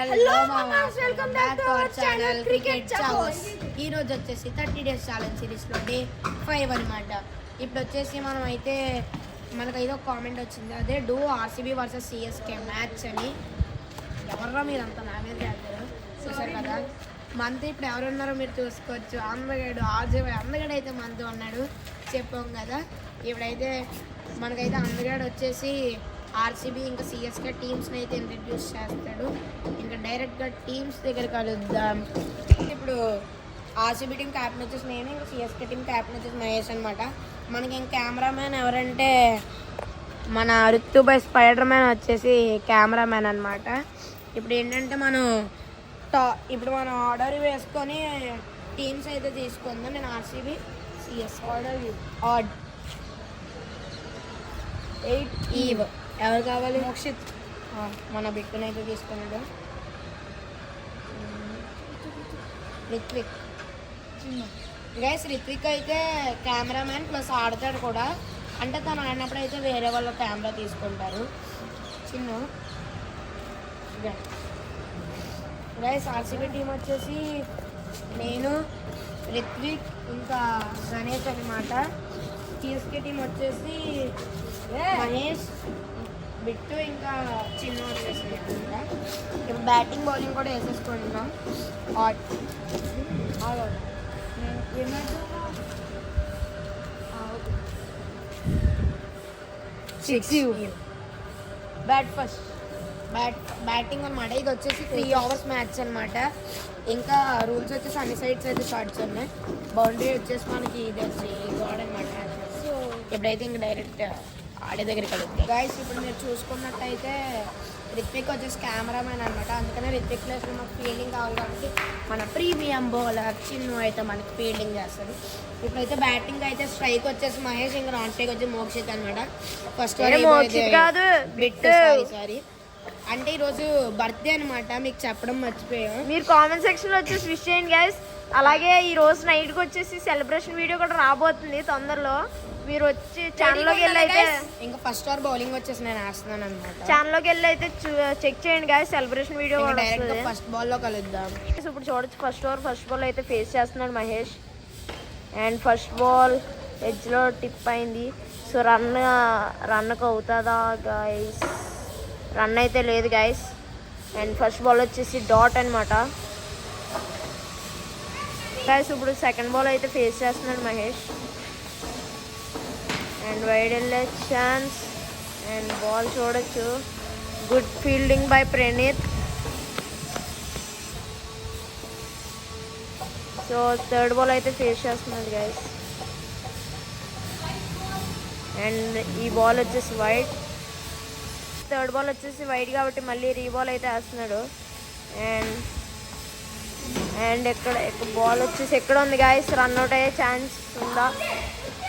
Hello మామాస్ welcome back to our channel cricket chaos. ఈ రోజు వచ్చేసి 30 డేస్ ఛాలెంజ్ సిరీస్ లో డే 5 అన్నమాట. ఇప్పుడు వచ్చేసి మనం అయితే మనకైతే ఒక కామెంట్ వచ్చింది, అదే do RCB versus CSK match అని. ఎవర్రా మీరు అంత నా మీద చేస్తారు చూసారు కదా. మనతో ఇప్పుడు ఎవరున్నారో మీరు చూసుకోవచ్చు. అందగాడు ఆర్జీవై అందగాడు అయితే మనతో ఉన్నాడు చెప్పాం కదా. ఇప్పుడైతే మనకైతే అందగాడు వచ్చేసి ఆర్సీబీ ఇంకా సిఎస్కే టీమ్స్ని అయితే ఇంట్రడ్యూస్ చేస్తాడు. ఇంకా డైరెక్ట్గా టీమ్స్ దగ్గర కలుద్దాం. ఇప్పుడు ఆర్సీబీ టీం క్యాప్టెన్ వచ్చేసి నేను, ఇంకా సిఎస్కే టీం క్యాప్టెన్ వచ్చేసి మహేష్ అనమాట. మనకి ఇంక కెమెరామ్యాన్ ఎవరంటే మన రుతుబాయ్ స్పైడర్ మ్యాన్ వచ్చేసి కెమెరామ్యాన్ అనమాట. ఇప్పుడు ఏంటంటే ఇప్పుడు మనం ఆర్డర్ వేసుకొని టీమ్స్ అయితే తీసుకుందాం. నేను ఆర్సీబీ సిఎస్కే ఆర్డ్ 8 ఈవ్ ఎవరు కావాలి? మోక్షిత్ మన బిట్టుని అయితే తీసుకున్నాడు. రిత్విక్ గైస్, రిత్విక్ అయితే కెమెరామ్యాన్ ప్లస్ ఆడతాడు కూడా. అంటే తను ఆడినప్పుడు అయితే వేరే వాళ్ళ కెమెరా తీసుకుంటారు. చిన్న గైస్, ఆర్సీబీ టీం వచ్చేసి నేను, రిత్విక్ ఇంకా గణేష్ అనమాట. సిఎస్కే టీం వచ్చేసి మహేష్, బిట్టు ఇంకా చిన్న వచ్చేసింది. ఇప్పుడు బ్యాటింగ్ బౌలింగ్ కూడా వేసేసుకుంటున్నాం. బ్యాటింగ్ అనమాట. ఇది వచ్చేసి 3 hours మ్యాచ్ అనమాట. ఇంకా రూల్స్ వచ్చేసి అన్ని సైడ్స్ అయితే షార్ట్స్ ఉన్నాయి. బౌండరీ వచ్చేసి మనకి ఇది వచ్చి గోడ అనమాట. సో ఇప్పుడైతే ఇంకా డైరెక్ట్ ఆడే దగ్గరికి వెళ్తుంది. గైస్, ఇప్పుడు మీరు చూసుకున్నట్టయితే రిత్విక్ వచ్చేసి కెమెరామ్యాన్ అనమాట. అందుకనే రిత్విక్ ప్లేస్లో మాకు ఫీల్డింగ్ కావాలి కాబట్టి మన ప్రీమియం బౌలర్ చిన్ను అయితే మనకి ఫీల్డింగ్ చేస్తుంది. ఇప్పుడైతే బ్యాటింగ్ అయితే స్ట్రైక్ వచ్చేసి మహేష్, ఇంకా నాన్ స్ట్రైక్ వచ్చి మోక్షిత్ అనమాట. ఫస్ట్ సారీ అంటే ఈరోజు బర్త్డే అనమాట, మీకు చెప్పడం మర్చిపోయాం. మీరు కామెంట్ సెక్షన్ లో వచ్చేసి విష్ చేయండి గైస్. అలాగే ఈ రోజు నైట్ కి వచ్చేసి సెలబ్రేషన్ వీడియో కూడా రాబోతుంది తొందరలో. మీరు వచ్చి ఛానల్లోకి వెళ్ళి అయితే ఇంకా ఫస్ట్ ఓవర్ బౌలింగ్ వచ్చేసి నేను వేస్తున్నాను అనమాట. ఛానల్లోకి వెళ్ళి అయితే చెక్ చేయండి guys. Celebration video direct first ball లో కలుద్దాం. ఇప్పుడు చూడొచ్చు ఫస్ట్ బాల్ అయితే ఫేస్ చేస్తున్నాడు Mahesh. And first ball edge లో టిప్ అయింది. సో రన్కి అవుతుందా గైస్? రన్ అయితే లేదు గైస్. అండ్ ఫస్ట్ బాల్ వచ్చేసి డాట్ అనమాట గైస్. ఇప్పుడు సెకండ్ బాల్ అయితే ఫేస్ చేస్తున్నాడు మహేష్. అండ్ వైడ్ వెళ్ళే ఛాన్స్. అండ్ బాల్ చూడొచ్చు. Good fielding by Praneeth. So third ball అయితే ఫేస్ చేస్తున్నాడు గైస్. అండ్ ఈ బాల్ వచ్చేసి వైడ్. థర్డ్ బాల్ వచ్చేసి వైడ్ కాబట్టి మళ్ళీ రీబాల్ అయితే వేస్తున్నాడు. అండ్ ఎక్కడ బాల్ వచ్చేసి ఎక్కడ ఉంది గైస్? రన్అట్ అయ్యే ఛాన్స్ ఉందా?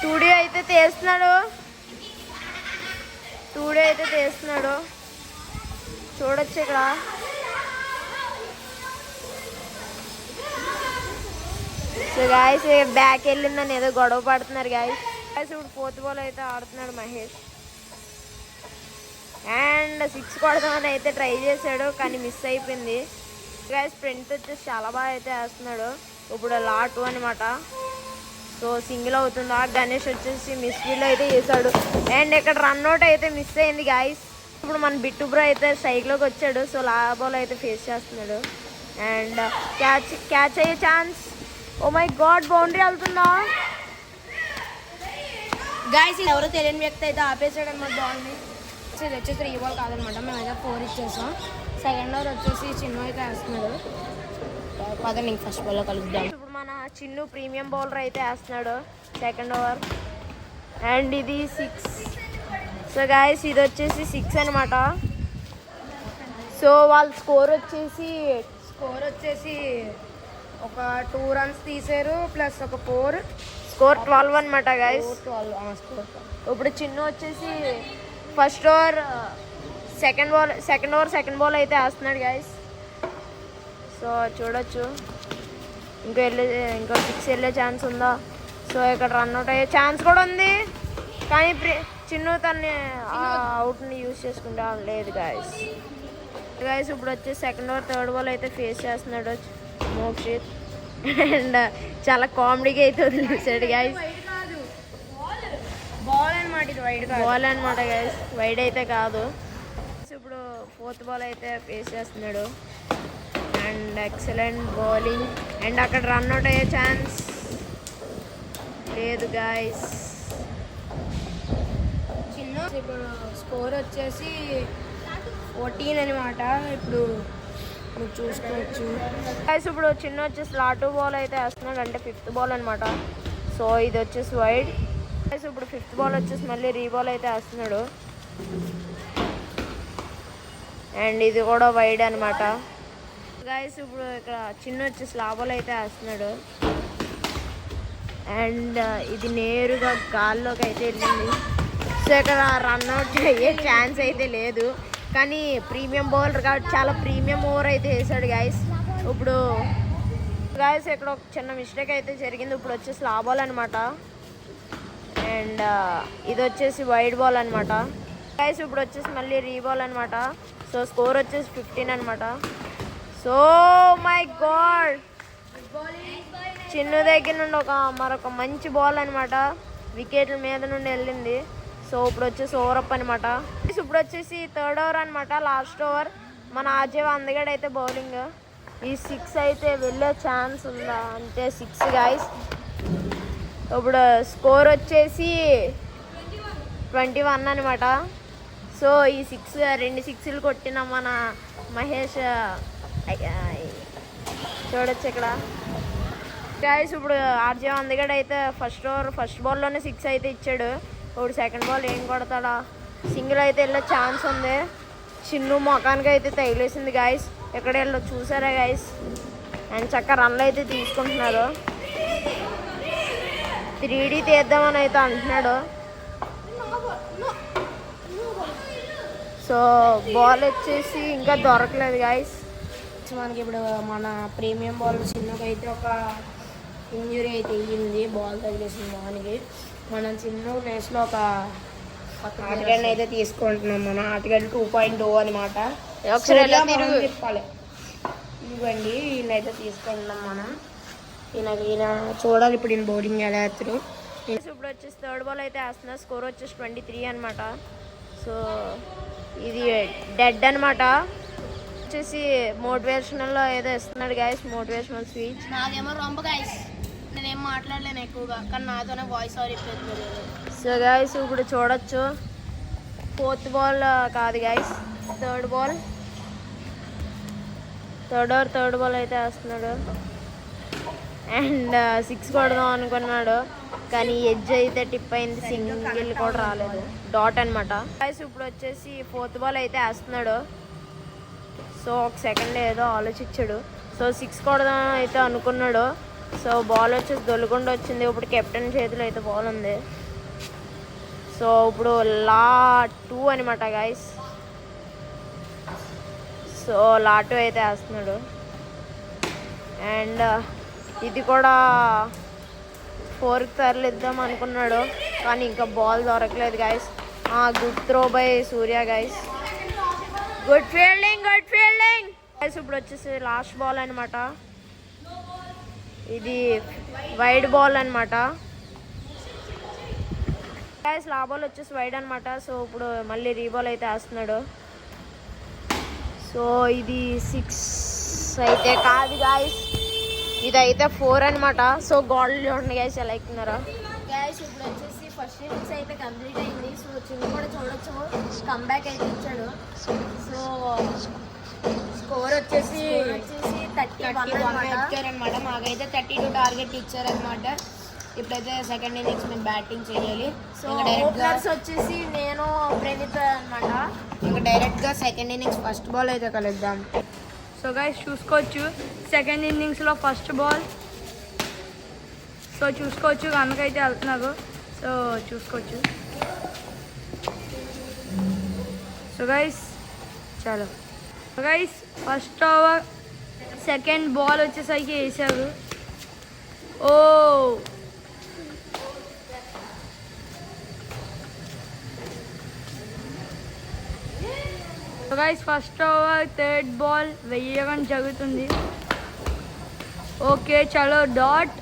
2D అయితే తీస్తున్నాడు. చూడొచ్చు ఇక్కడ. సో గాయస్, బ్యాక్ వెళ్ళిందని ఏదో గొడవ పడుతున్నారు గాయస్. ఇప్పుడు ఫోర్త్ బాల్ అయితే ఆడుతున్నాడు మహేష్. అండ్ 6 కొడదామని అయితే ట్రై చేశాడు కానీ మిస్ అయిపోయింది గాయస్. ఫ్రంట్ వచ్చేసి చాలా బాగా అయితే వేస్తున్నాడు. ఇప్పుడు లాట్ అనమాట. సో సింగిల్ అవుతుందా? గణేష్ వచ్చేసి మిస్ ఫీల్డ్ అయితే చేశాడు. అండ్ ఇక్కడ రన్అట్ అయితే మిస్ అయింది గాయస్. ఇప్పుడు మన బిట్టు బ్రో అయితే స్ట్రైక్లోకి వచ్చాడు. సో లా బాల్ అయితే ఫేస్ చేస్తున్నాడు. అండ్ క్యాచ్ అయ్యే chance. Oh my god, boundary వెళ్తుందా గాయస్? ఎవరో తెలియని వ్యక్తి అయితే ఆపేసాడు అనమాట బాల్ని. ఇది వచ్చేసి రీబాల్ కాదనమాట, మేమైతే 4 ఇచ్చేసాం. సెకండ్ ఓవర్ వచ్చేసి చిన్న అయితే వేస్తున్నాడు. పదండి ఇంక ఫస్ట్ బాల్లో కలుద్దాం. ఇప్పుడు మన చిన్ను ప్రీమియం బౌలర్ అయితే వేస్తున్నాడు సెకండ్ ఓవర్. అండ్ ఇది 6. సో గాయస్, ఇది వచ్చేసి 6 అనమాట. సో వాళ్ళ స్కోర్ వచ్చేసి ఒక 2 runs తీసారు ప్లస్ ఒక 4. స్కోర్ 12 అనమాట గాయస్. ఇప్పుడు చిన్ను వచ్చేసి ఫస్ట్ ఓవర్ సెకండ్ బాల్ అయితే వేస్తున్నాడు గైస్. సో చూడొచ్చు. ఇంకో 6 వెళ్ళే ఛాన్స్ ఉందా? సో ఇక్కడ రన్అట్ అయ్యే ఛాన్స్ కూడా ఉంది కానీ చిన్ను తన్ని అవుట్ని యూజ్ చేసుకుంటా లేదు గైస్. గైస్ ఇప్పుడు వచ్చి సెకండ్ ఓవర్ థర్డ్ బాల్ అయితే ఫేస్ చేస్తున్నాడు మోక్షిత్. అండ్ చాలా కామెడీగా అయితే వదిలేసాడు గైస్. బాల్ అనమాట, ఇది వైడ్ బాల్ అనమాట గైస్, వైడ్ అయితే కాదు. ఇప్పుడు ఫోర్త్ బాల్ అయితే ఫేస్ చేస్తున్నాడు. And excellent bowling. అండ్ అక్కడ రన్అట్ అయ్యే ఛాన్స్ లేదు గైస్. చిన్న ఇప్పుడు స్కోర్ వచ్చేసి 14 అనమాట. ఇప్పుడు మీరు చూసుకోవచ్చు గైస్. ఇప్పుడు చిన్న వచ్చేసి లాటు బాల్ అయితే వేస్తున్నాడు, అంటే ఫిఫ్త్ బాల్ అనమాట. సో ఇది వచ్చేసి వైడ్ గైస్. ఇప్పుడు ఫిఫ్త్ బాల్ వచ్చేసి మళ్ళీ రీబాల్ అయితే వేస్తున్నాడు. అండ్ ఇది కూడా వైడ్ అనమాట గైస్. ఇప్పుడు ఇక్కడ చిన్న వచ్చేసి లాబాల్ అయితే వేస్తున్నాడు. అండ్ ఇది నేరుగా గాల్లోకి అయితే వెళ్ళింది. సో ఇక్కడ రన్అట్ అయ్యే ఛాన్స్ అయితే లేదు, కానీ ప్రీమియం బౌలర్ కాబట్టి చాలా ప్రీమియం ఓవర్ అయితే వేసాడు గైస్. ఇప్పుడు గైస్ ఇక్కడ ఒక చిన్న మిస్టేక్ అయితే జరిగింది. ఇప్పుడు వచ్చేసి లా బాల్ అనమాట. అండ్ ఇది వచ్చేసి వైడ్ బాల్ అనమాట గైస్. ఇప్పుడు వచ్చేసి మళ్ళీ రీబాల్ అనమాట. సో స్కోర్ వచ్చేసి 15 అనమాట. సో మై గాడ్, చిన్న దగ్గర నుండి మరొక మంచి బాల్ అనమాట, వికెట్ల మీద నుండి వెళ్ళింది. సో ఇప్పుడు వచ్చేసి ఓవర్ అప్ అనమాట. ఇప్పుడు వచ్చేసి థర్డ్ ఓవర్ అనమాట, లాస్ట్ ఓవర్. మన ఆర్జే అందగాడు అయితే బౌలింగ్. ఈ 6 అయితే వెళ్ళే ఛాన్స్ ఉందా అంటే 6 గైస్. ఇప్పుడు స్కోర్ వచ్చేసి 21 అనమాట. సో ఈ 2 సిక్స్లు కొట్టిన మన మహేష్ చూడొచ్చు ఇక్కడ గైస్. ఇప్పుడు ఆర్జే అందగాడు అయితే ఫస్ట్ ఓవర్ ఫస్ట్ బాల్లోనే 6 అయితే ఇచ్చాడు. ఇప్పుడు సెకండ్ బాల్ ఏం కొడతాడా, సింగిల్ అయితే వెళ్ళే ఛాన్స్ ఉంది. చిన్ను మొఖానికి అయితే తగిలేసింది గైస్. ఎక్కడ వెళ్ళో చూసారా గైస్. అండ్ చక్క రన్లు అయితే తీసుకుంటున్నారు. 3D తీద్దామని అయితే అంటున్నాడు. సో బాల్ వచ్చేసి ఇంకా దొరకలేదు గైస్. మనకి ఇప్పుడు మన ప్రీమియం బాల్ చిన్నకి అయితే ఒక ఇంజురీ అయితే అయ్యింది, బాల్ తగిలేసింది దానికి. మనం చిన్న ప్లేస్లో ఒక ఆటగాడిని అయితే తీసుకుంటున్నాం. మన ఆటగాడి 2.0 అనమాట. చెప్పాలి ఇవ్వండి, ఈయనైతే తీసుకుంటున్నాం మనం. ఈయన చూడాలి ఇప్పుడు ఈయన బౌలింగ్ ఎలా వేస్తారు. ఇప్పుడు వచ్చేసి థర్డ్ బాల్ అయితే వేస్తున్నా. స్కోర్ వచ్చేసి 23 అనమాట. సో ఇది డెడ్ అనమాట. వచ్చేసి మోటివేషనల్లో ఏదో ఇస్తున్నాడు గైస్, మోటివేషనల్ స్పీచ్. నాదేమో రొంబ గైస్, నేనేం మాట్లాడలేను ఎక్కువగా, కానీ నాతోనే వాయిస్ ఓవర్ ఇస్తుంది. సో గైస్ ఇప్పుడు చూడొచ్చు, ఫోర్త్ బాల్ కాదు guys, third ball. Third ball అయితే వేస్తున్నాడు. అండ్ 6 కొడదాం అనుకున్నాడు, కానీ ఎడ్జ్ అయితే టిప్ అయింది, సింగిల్ కూడా రాలేదు, డాట్ అనమాట గైస్. ఇప్పుడు వచ్చేసి ఫోర్త్ బాల్ అయితే వేస్తున్నాడు. సో ఒక సెకండ్ ఏదో ఆలోచించాడు. సో 6 కొడదాం అయితే అనుకున్నాడు. సో బాల్ వచ్చేసి దొల్లుకుండా వచ్చింది. ఇప్పుడు కెప్టెన్ చేతిలో అయితే బాల్ ఉంది. సో ఇప్పుడు లా 2 అనమాట గైస్. సో లా 2 అయితే వేస్తున్నాడు. అండ్ ఇది కూడా 4కి తరలిద్దాం అనుకున్నాడు, కానీ ఇంకా బాల్ దొరకలేదు guys. Good throw by Surya guys, good fielding guys. ఇప్పుడు వచ్చేసి లాస్ట్ బాల్ అనమాట. ఇది వైడ్ బాల్ అనమాట గైస్. లా బాల్ వచ్చేసి వైడ్ అనమాట. సో ఇప్పుడు మళ్ళీ రీబాల్ అయితే వేస్తున్నాడు. సో ఇది 6 అయితే కాదు గైస్, ఇదైతే 4 అనమాట. సో గోల్డ్ చూడండి గైస్ ఎలా ఎక్కుతున్నారా గైస్. ఇప్పుడు వచ్చేసి ఫస్ట్ ఇన్నింగ్స్ అయితే కంప్లీట్ అయింది. సో చిన్న కూడా చూడొచ్చు, కమ్బ్యాక్ అయితే ఇచ్చాడు. సో స్కోర్ వచ్చేసి 31 ఇచ్చారనమాట. మాకైతే 32 టార్గెట్ ఇచ్చారనమాట. ఇప్పుడైతే సెకండ్ ఇన్నింగ్స్ మేము బ్యాటింగ్ చేయాలి. సో ఓపెనర్స్ వచ్చేసి నేను ప్రణీత్ అనమాట. ఇంకా డైరెక్ట్గా సెకండ్ ఇన్నింగ్స్ ఫస్ట్ బాల్ అయితే కలుద్దాం. సో గైస్ చూసుకోవచ్చు, సెకండ్ ఇన్నింగ్స్లో ఫస్ట్ బాల్. సో చూసుకోవచ్చు అందుకైతే వెళ్తున్నారు. సో చూసుకోవచ్చు. సో గైస్ చలో guys, first over second ball వచ్చేసరికి వేసారు. Oh so guys first over third ball వేయడం జరుగుతుంది. ఓకే చలో డాట్.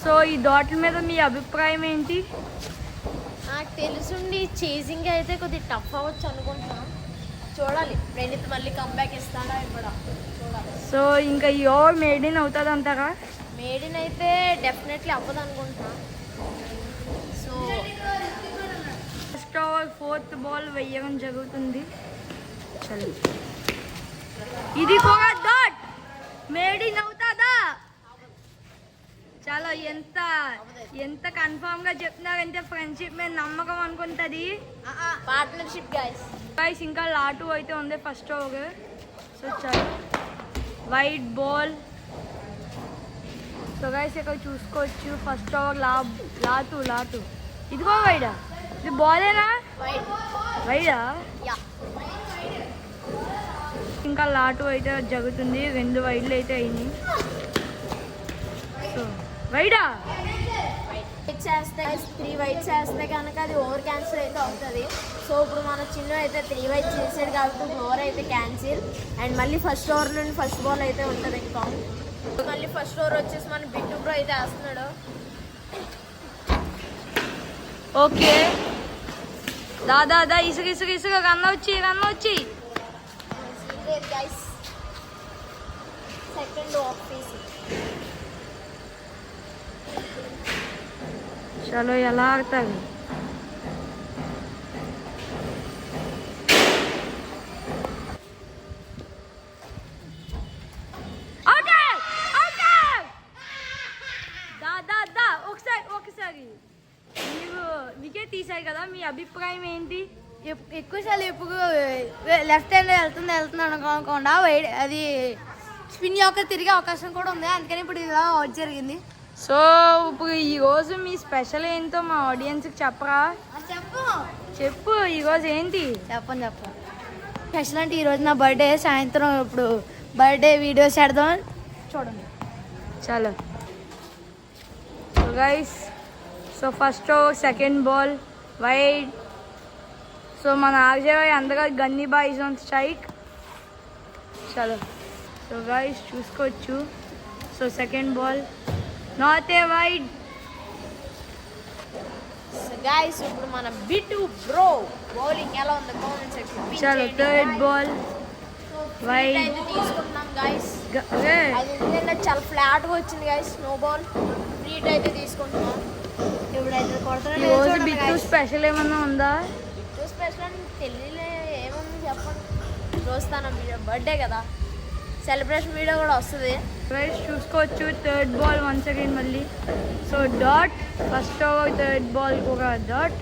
సో ఈ డాట్ల మీద మీ అభిప్రాయం ఏంటి? నాకు తెలుసుండి చేసింగ్ అయితే కొద్దిగా టఫ్ అవ్వచ్చు అనుకుంటున్నా. చూడాలి ప్రణీత్ మళ్ళీ కంబ్యాక్ ఇస్తాడా ఇవ్వడా చూడాలి. సో ఇంకా ఈ ఓవర్ మేడ్ ఇన్ అవుతుంది అంటారా? మేడిన్ అయితే డెఫినెట్లీ అవ్వదు అనుకుంటున్నా. So first over fourth ball వేయడం జరుగుతుంది. చలో ఇది కూడా డాట్ మేడ్ ఇన్ అవుతుందా? చాలా ఎంత ఎంత కన్ఫామ్ గా చెప్తున్నారంటే ఫ్రెండ్షిప్ మీద నమ్మకం అనుకుంటుంది. Partnership guys. ఇంకా లాటు అయితే ఉంది ఫస్ట్ ఓవర్. సో చాలా వైట్ బాల్. సో గైస్ ఇక్కడ చూసుకోవచ్చు ఫస్ట్ ఓవర్ లాటు ఇదిగో వైడా. ఇది బాలేనా? వైడా. ఇంకా లాటు అయితే జరుగుతుంది. 2 వైడ్లు అయితే అయినాయి. సో వైడా చేస్తే 3 వైట్స్ వేస్తే కనుక అది ఓవర్ క్యాన్సిల్ అయితే అవుతుంది. సో ఇప్పుడు మన చిన్న అయితే 3 వైట్స్ చేసాడు కాబట్టి ఓవర్ అయితే క్యాన్సిల్. అండ్ మళ్ళీ ఫస్ట్ ఓవర్ నుండి ఫస్ట్ బాల్ అయితే ఉంటుంది ఇంకా. మళ్ళీ ఫస్ట్ ఓవర్ వచ్చేసి మన బిట్టు బ్రో అయితే వేస్తున్నాడు. ఓకే దాదా ఇసుక రన్ వచ్చి గైస్ సెకండ్ ఆఫ్ పీస్. చలో ఎలా ఆడతారు? ఒకసారి మీరు వికెట్ తీసారు కదా, మీ అభిప్రాయం ఏంటి? ఎక్కువసార్లు ఇప్పుడు లెఫ్ట్ హ్యాండ్ వెళ్తుంది అనుకోకుండా అది స్పిన్ యొక్క తిరిగే అవకాశం కూడా ఉంది. అందుకని ఇప్పుడు ఇలా అవుట్ జరిగింది. సో ఇప్పుడు ఈరోజు మీ స్పెషల్ ఏంటో మా ఆడియన్స్కి చెప్పరా? చెప్పు ఈరోజు ఏంటి? చెప్పండి స్పెషల్ అంటే ఈరోజు నా బర్త్డే. సాయంత్రం ఇప్పుడు బర్త్డే వీడియో చేద్దాం, చూడండి. చలో so guys, so first over second ball wide. So మన ఆర్జేవై అందరూ గన్నీ బాయ్స్ ఆన్ స్ట్రైక్. చలో సో గైస్ చూసుకోవచ్చు. So second ball not a wide. Guys ఇప్పుడు మన బిట్టు బ్రో బౌలింగ్ ఎలా ఉంది కామెంట్ సెక్షన్. చలో థర్డ్ బాల్ వైడ్ అయితే తీసుకుంటున్నాం గైస్. అది ఎందుకంటే చాలా ఫ్లాట్ గా వచ్చింది గైస్. స్నో బాల్ ఫ్రీట్ అయితే తీసుకుంటున్నాం. ఇప్పుడైతే ఈరోజు బిట్టు స్పెషల్ ఏమన్నా ఉందా? బిట్టు స్పెషల్ అని తెలియలే ఏముంది చెప్పండి. రోజు తన బర్త్డే కదా, సెలబ్రేషన్ వీడియో కూడా వస్తుంది. గైస్ చూసుకోవచ్చు థర్డ్ బాల్ వన్స్ అగైన్ మళ్ళీ. So dot first over third ball కూడా డాట్.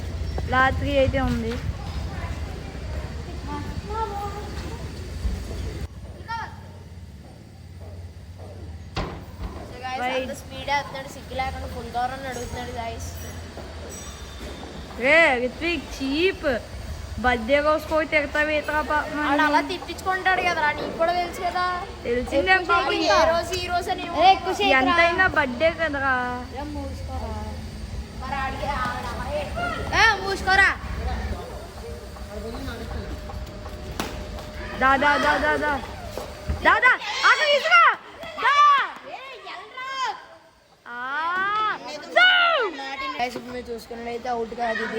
రాత్రి అయితే ఉంది. స్పీడ్ అవుతున్నాడు, సిగ్గు లేకుండా ఫుల్ కవర్ అని అడుగుతున్నాడు గైస్. రే రిత్విక్ చీప్ బర్త్డే రోజుకో తిడతా వాడు అలా తిట్టించుకుంటాడు కదరా, నీకు కూడా తెలుసు కదా. తెలిసిందే పాపం. ఏ రోజు ఈ రోజు అని ఎంతైనా బర్త్డే కదరా. మరి అడిగి మూసుకోరా. దాదా అక్కడ తీసుకురా. మీరు చూసుకున్నట్లయితే అవుట్ కాదు ఇది.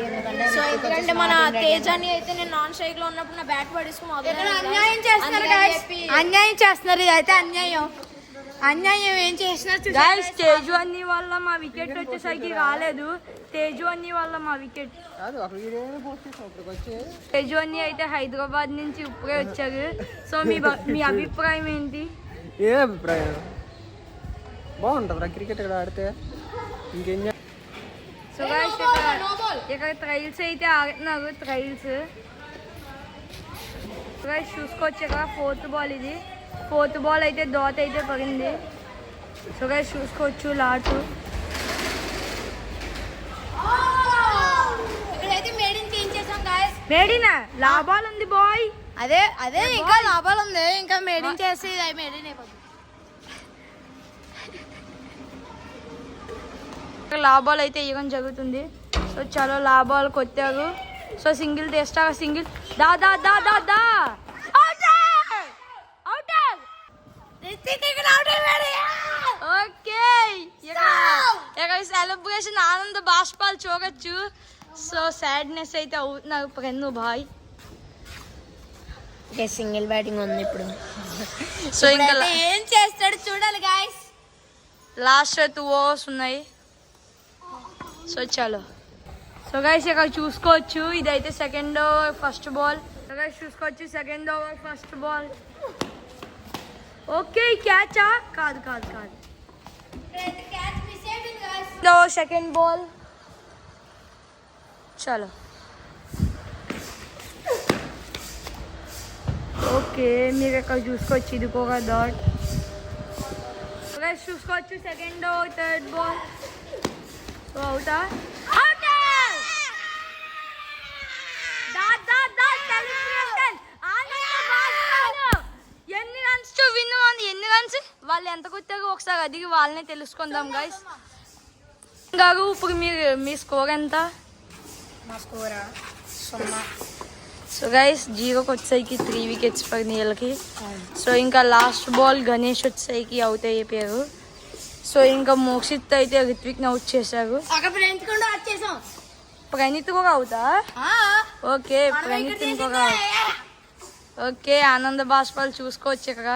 సో ఎందుకంటే మన తేజాని అయితే నేను నాన్ స్ట్రైక్ లో ఉన్నప్పుడు నా బ్యాట్ పడేసుకుని అన్యాయం చేస్తున్నారు guys. అన్యాయం చేస్తున్నారు. ఇది అయితే అన్యాయం ఏం చేసినా గైస్ తేజు అన్ని వల్ల మా వికెట్ వచ్చేసరికి రాలేదు. తేజు అన్ని వల్ల మా వికెట్. తేజు అన్ని అయితే హైదరాబాద్ నుంచి ఇప్పుడే వచ్చారు. సో మీ అభిప్రాయం ఏంటి? ఏ అభిప్రాయం? బాగుంటుందిరా క్రికెట్ ఇక్కడ ఆడితే. ఇంకేం సో గైస్ ఇక్కడ ట్రయల్స్ అయితే ఆడుతున్నారు. ట్రయల్స్ గైస్ చూసుకోవచ్చు. ఇక్కడ ఫోర్త్ బాల్ ఇది. ఫోర్త్ బాల్ అయితే దోత అయితే పడింది. సో గైస్ చూసుకోవచ్చు లాటు. ఇక్కడైతే మేడిని చేంజ్ చేసాం guys. మేడినా లాభాలు ఉంది బాయ్. అదే ఇంకా లాభాలు ఉంది. ఇంకా మేడిని చేసి మేడిన్ అయిపోతుంది. లాభాలు అయితే ఇవ్వడం జరుగుతుంది. సో చాలా లాభాలు కొట్టారు. సో సింగిల్ టేస్ట్ సింగిల్ దా దా దా దా దా ఓకే ఇక్కడ సెలబ్రేషన్ ఆనంద బాష్పాలు చూడొచ్చు. సో సాడ్నెస్ అయితే అవుతున్నారు ప్రెన్ను బాయ్. సింగిల్ బ్యాటింగ్ ఉంది ఇప్పుడు. సో ఇంకా ఏం చేస్తాడు చూడాలి గాయస్. లాస్ట్ 2 overs ఉన్నాయి. సో చలో. సో గైస్ ఇక్కడ చూసుకోవచ్చు ఇదైతే second over first ball. So guys చూసుకోవచ్చు second over first ball. Okay క్యాచా కాదు కాదు కాదు. సెకండ్ బాల్ చలో. ఓకే మీరు ఇక్కడ చూసుకోవచ్చు ఇది ఒక డాట్. చూసుకోవచ్చు సెకండ్ థర్డ్ బాల్. సో అవుతా ఎన్ని రన్స్ విన్ ఎన్ని రన్స్ వాళ్ళు ఎంత కొట్టారో ఒకసారి అది వాళ్ళనే తెలుసుకుందాం గైస్. గారు ఇప్పుడు మీ స్కోర్ ఎంత? మా స్కోరా 0. సో గైస్ 0కి వచ్చేకి 3 wickets పడినాయి వీళ్ళకి. సో ఇంకా లాస్ట్ బాల్ గణేష్ వచ్చేకి అవుట్ అయిపోయారు. సో ఇంకా మోక్షిత్ అయితే రిత్విక్ని అవుట్ చేశారు. ప్రణీత్ కూడా అవుతా. ఓకే ప్రణీత్ ఇంకొక. ఓకే ఆనంద బాష్పాలు చూసుకోవచ్చు ఇక్కడ.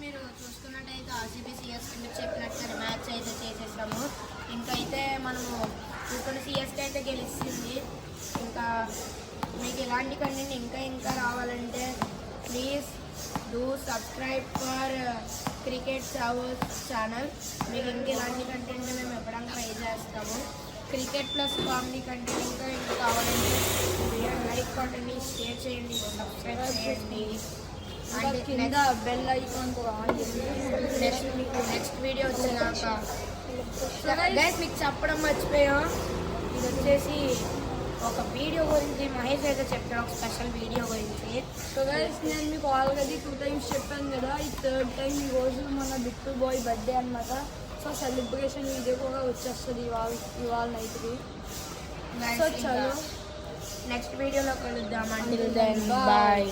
మీరు చూసుకున్నట్టయితే ఆర్సీబీ సిఎస్ చెప్పినట్టు మ్యాచ్ అయితే చేసేసాము. ఇంకా అయితే మనము చూసుకున్న సిఎస్కి అయితే గెలిచింది. ఇంకా మీకు ఇలాంటి కంటెంట్ ఇంకా ఇంకా రావాలంటే please do subscribe for cricket hours channel. మీకు ఇంకా ఇలాంటి కంటెంట్ మేము ఎప్పుడైనా ట్రై చేస్తాము. క్రికెట్ ప్లస్ కామెడీ కంటెంట్ ఇంకా ఇంకా కావాలంటే లైక్ కొట్టండి, షేర్ చేయండి, సబ్స్క్రైబ్ చేయండి. కింద బెల్ ఐకాన్ కూడా ఆన్ చేయండి. నెక్స్ట్ వీడియో వచ్చినాక గైస్ మీకు చెప్పడం మర్చిపోయాం. ఇది వచ్చేసి ఒక వీడియో గురించి మహేష్ అయితే చెప్తాడు, ఒక స్పెషల్ వీడియో గురించి. సో గైస్ నేను మీకు ఆల్రెడీ 2 times చెప్పాను కదా, ఈ 3rd time ఈరోజు మన బిట్టు బాయ్ బర్త్డే అనమాట. సో సెలబ్రేషన్ వీడియో కూడా వచ్చేస్తుంది ఇవాళ నైట్కి. సో చలో నెక్స్ట్ వీడియోలో కలుద్దాం. Until then bye.